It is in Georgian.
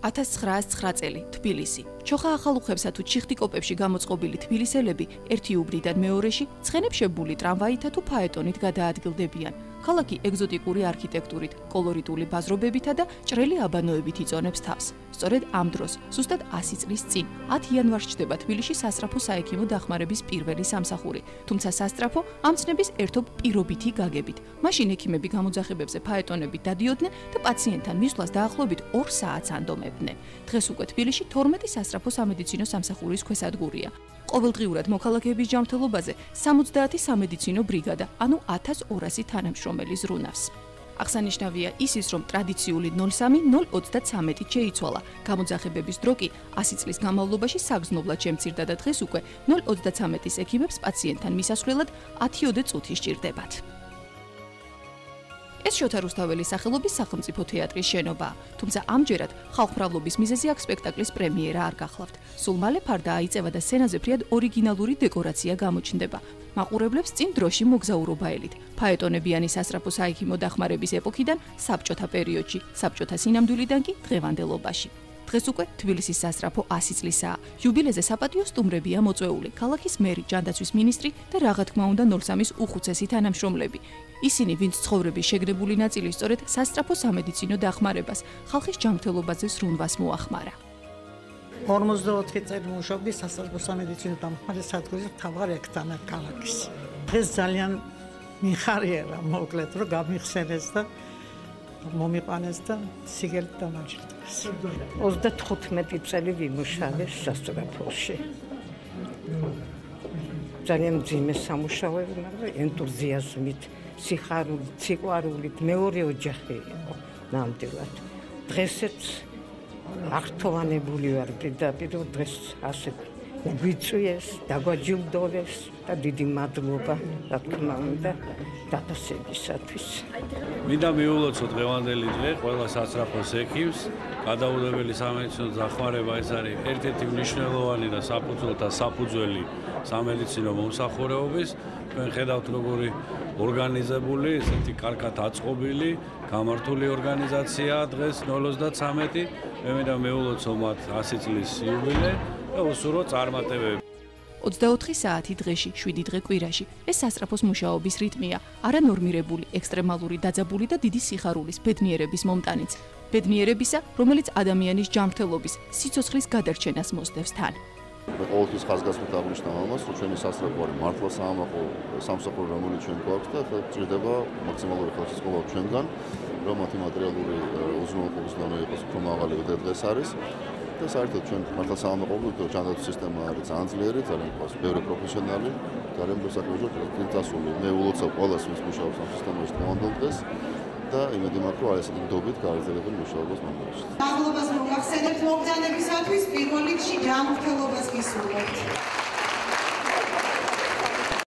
1909 წელი, თბილისი. ჩოხა ახალუხებსა თუ ჩიხტიკოპებში გამოწყობილი თბილისელები ერთი უბრიდან მეორეში ცხენებშებული ტრამვაითა თუ ფაეტონით გადაადგილდებიან. ქალაქი ეგზოტიკური არქიტექტურით, კოლორიტული ბაზრობებითა და ჭრელი აბანოებით იწონებს თავს. სწორედ ამ დროს, ზუსტად 100 წლის წინ, 10 იანვარს ჩდება თბილისში სასწრაფო საექიმო დახმარების პირველი სამსახური, თუმცა სასწრაფო ამ ცნების ერთობ პირობითი გაგებით. მაშინ ექიმები გამოძახებებზე ფაეტონებით დადიოდნენ და პაციენტთან მისვლას დაახლოებით 2 საათს ანდომებდნენ. დღეს უკვე თბილისში 12 სასწრაფო სამედიცინო სამსახურის ქვესადგურია. ყოველდღიურად მოქალაქეების ჯანმრთელობაზე 70 სამედიცინო ბრიგადა, ანუ 1200 თანამშრომელი ზრუნავს. აღსანიშნავია ისიც, რომ ტრადიციული 03-033 შეიცვალა. გამოძახებების დრო კი 100 წლის განმავლობაში საგრძნობლად შემცირდა და დღეს უკვე 033-ის ექიმებს პაციენტთან მისასვლელად 10 წუთი სჭირდებათ. ეს შოთა რუსთაველის სახელობის სახელმწიფო თეატრის შენობაა, თუმცა ამჯერად ხალხმრავლობის მიზეზი აქ სპექტაკლის პრემიერა არ გახლავთ. სულ მალე ფარდა აიწევა და სცენაზე ფრიად ორიგინალური დეკორაცია გამოჩნდება. მაყურებლებს წინ დროში მოგზაურობა ელით. ფაეტონებიანი სასწრაფო საექიმო დახმარების ეპოქიდან საბჭოთა პერიოდში, საბჭოთა სინამდვილიდან კი დღევანდელობაში. დღეს უკვე თბილისის სასწრაფო 100 წლისაა. იუბილეზე საპატიო სტუმრებია მოწვეული ქალაქის მერი, ჯანდაცვის მინისტრი და რა თქმა უნდა 03-ის უხუცესი თანამშრომლები. ისინი, ვინც ცხოვრების შეგრებული ნაწილი სწორედ სასწრაფო სამედიცინო დახმარებას, ხალხის ჯანმრთელობაზე ზრუნვას მოახმარა. 44 წელი მუშაობდი სასწრაფო სამედიცინო დახმარების სადგურის მთავარ ექთანად ქალაქის. დღეს ძალიან მიხარიერა მოკლედ, რომ გამიხსენეს და მომიყვანეს და სიგელით დამაჯერდეს. 35 წელი ვიმუშავე სასწრაფოში. ძალიან მძიმე სამუშაოები, მაგრამ ენთუზიაზმით, სიხარულით, სიყვარულით მეორე ოჯახი იყო ნამდვილად. დღესაც აღთოვანებული ვარ პირდაპირ, დღეს ასე გვიწვიეს, დაგვაჯილდოვეს და დიდი მადლობა, რა თქმა უნდა, დაფასებისათვის. მინდა მიულოცო დღევანდელი დღე ყველა სასწრაფოს ექიმს, გადაუდებელი სამედიცინო დახმარება ეს არის ერთ-ერთი მნიშვნელოვანი და საფუძველთა საფუძველი სამედიცინო მომსახურეობის. ჩვენ ხედავთ როგორი ორგანიზებული, ესეთი კარგად აწყობილი, გამართული ორგანიზაციაა დღეს 033. მე მინდა მეულოცო მათ 100 წლის იუბილე და უსურო წარმატებები. 24 საათი დღეში, 7 დღე კვირაში. ეს სასწრაფოს მუშაობის რიტმია, არანორმირებული, ექსტრემალური დაძაბული და დიდი სიხარულის, ბედნიერების მომტანიც. ბედნიერებისა, რომელიც ადამიანის ჯანმრთელობის, სიცოცხლის გადარჩენას მოსდევს თან. მე ყოველთვის ხაზგასმით აღნიშნავ ამას, რომ ჩვენი სასწრაფო არის მართლა სამსახური, რომელიც ჩვენ გვაქვს და ჭირდება მაქსიმალური ხელშეწყობა ჩვენგან, რომ მათი მატერიალური უზრუნველყოფის დონე იყოს უფრო მაღალი, ვიდრე დღეს არის. და საერთოდ ჩვენ მართლა სამაყობლივ ჯანდაცვის სისტემა არის ძალიან ძლიერი, ძალიან ყავს ბევრი პროფესიონალი, ძალიან ბევრი საქმეში წასული. მე ულოცავ ყველას, ვინც მუშაობს ამ სისტემაში დღევანდელ დღეს და იმედი მაქვს, რომ ესეთი ნდობით გააგრძელებენ მუშაობას მომავალში. მადლობას მოგახსენებთ მოგზაურობისათვის, პირველ რიგში ჯანმრთელობას გისურვებთ.